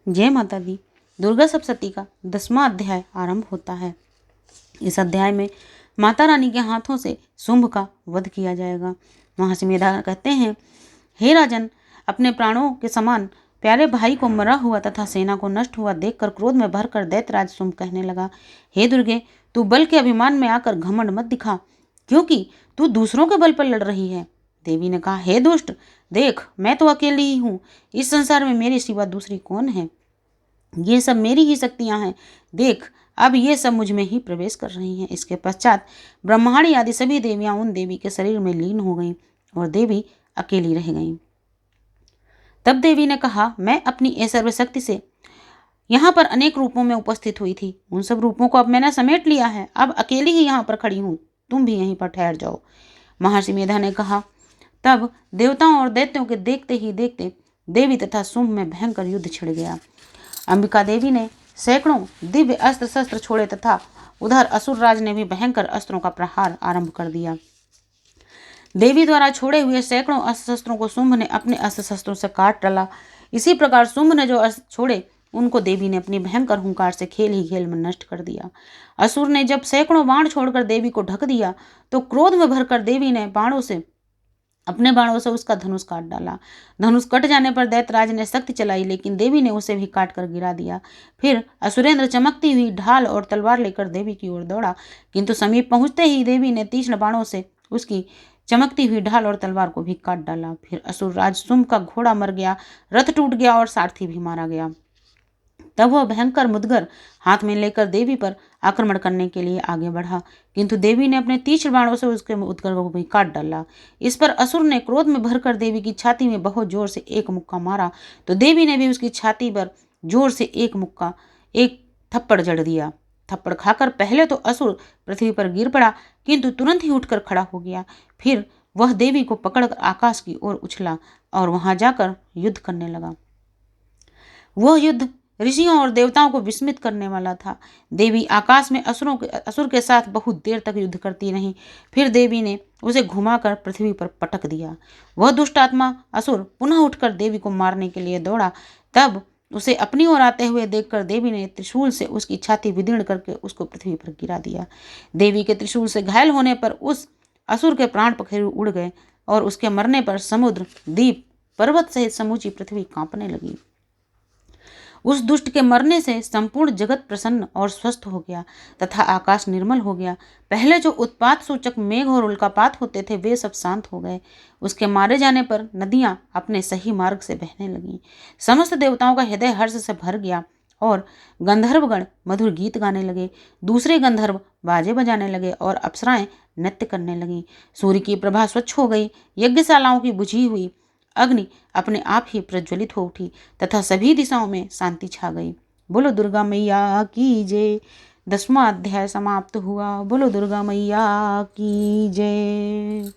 जय माता दी। दुर्गा सप्तशती का 10वां अध्याय आरंभ होता है। इस अध्याय में माता रानी के हाथों से शुंभ का वध किया जाएगा। महर्षि मेधा कहते हैं, हे राजन, अपने प्राणों के समान प्यारे भाई को मरा हुआ तथा सेना को नष्ट हुआ देखकर क्रोध में भरकर दैत्यराज शुंभ कहने लगा, हे दुर्गे, तू बल के अभिमान में आकर घमंड मत दिखा, क्योंकि तू दूसरों के बल पर लड़ रही है। देवी ने कहा, हे दुष्ट, देख, मैं तो अकेली ही हूँ। इस संसार में मेरे सिवा दूसरी कौन है? ये सब मेरी ही शक्तियां हैं। देख, अब ये सब मुझ में ही प्रवेश कर रही हैं। इसके पश्चात ब्रह्माणी आदि सभी देवियां उन देवी के शरीर में लीन हो गईं और देवी अकेली रह गईं। तब देवी ने कहा, मैं अपनी सर्वशक्ति से यहाँ पर अनेक रूपों में उपस्थित हुई थी। उन सब रूपों को अब मैंने समेट लिया है। अब अकेली ही यहाँ पर खड़ी हूँ, तुम भी यहीं पर ठहर जाओ। महर्षि मेधा ने कहा। तब देवताओं और दैत्यों के देखते ही देखते देवी तथा शुंभ में भयंकर युद्ध छिड़ गया। अंबिका देवी ने सैकड़ों दिव्य अस्त्र शस्त्र छोड़े तथा उधर असुर राज ने भी भयंकर अस्त्रों का प्रहार आरंभ कर दिया। देवी द्वारा छोड़े हुए सैकड़ों अस्त्र शस्त्रों को शुंभ ने अपने अस्त्र शस्त्रों से काट डाला। इसी प्रकार शुंभ ने जो अस्त्र छोड़े उनको देवी ने अपनी भयंकर हुंकार से खेल ही खेल में नष्ट कर दिया। असुर ने जब सैकड़ों बाण छोड़कर देवी को ढक दिया तो क्रोध में भरकर देवी ने अपने बाणों से उसका धनुष काट डाला। धनुष कट जाने पर दैत्यराज ने शक्ति चलाई, लेकिन देवी ने उसे भी काट कर गिरा दिया। फिर असुरेंद्र चमकती हुई ढाल और तलवार लेकर देवी की ओर दौड़ा, किंतु समीप पहुंचते ही देवी ने तीक्ष्ण बाणों से उसकी चमकती हुई ढाल और तलवार को भी काट डाला। फिर असुरराज शुंभ का घोड़ा मर गया, रथ टूट गया और सारथी भी मारा गया। तब वह भयंकर मुदगर हाथ में लेकर देवी पर आक्रमण करने के लिए आगे बढ़ा, किंतु देवी ने अपने तीक्ष्ण बाणों से उसके मुदगर को भी काट डाला। इस पर असुर ने क्रोध में भरकर देवी की छाती में बहुत जोर से एक मुक्का मारा, तो देवी ने भी उसकी छाती पर जोर से एक थप्पड़ जड़ दिया। थप्पड़ खाकर पहले तो असुर पृथ्वी पर गिर पड़ा, किंतु तुरंत ही उठकर खड़ा हो गया। फिर वह देवी को पकड़कर आकाश की ओर उछला और वहां जाकर युद्ध करने लगा। वह युद्ध ऋषियों और देवताओं को विस्मित करने वाला था। देवी आकाश में असुर के साथ बहुत देर तक युद्ध करती रही। फिर देवी ने उसे घुमाकर पृथ्वी पर पटक दिया। वह दुष्ट आत्मा असुर पुनः उठकर देवी को मारने के लिए दौड़ा। तब उसे अपनी ओर आते हुए देखकर देवी ने त्रिशूल से उसकी छाती विदीर्ण करके उसको पृथ्वी पर गिरा दिया। देवी के त्रिशूल से घायल होने पर उस असुर के प्राण पखेरु उड़ गए और उसके मरने पर समुद्र, द्वीप, पर्वत सहित समूची पृथ्वी कांपने लगी। उस दुष्ट के मरने से संपूर्ण जगत प्रसन्न और स्वस्थ हो गया तथा आकाश निर्मल हो गया। पहले जो उत्पात सूचक मेघ और उल्कापात होते थे वे सब शांत हो गए। उसके मारे जाने पर नदियां अपने सही मार्ग से बहने लगीं। समस्त देवताओं का हृदय हर्ष से भर गया और गंधर्वगण मधुर गीत गाने लगे। दूसरे गंधर्व बाजे बजाने लगे और अप्सराएं नृत्य करने लगीं। सूर्य की प्रभा स्वच्छ हो गई। यज्ञशालाओं की बुझी हुई अग्नि अपने आप ही प्रज्वलित हो उठी तथा सभी दिशाओं में शांति छा गई। बोलो दुर्गा मैया की जय। 10वां अध्याय समाप्त हुआ। बोलो दुर्गा मैया की जय।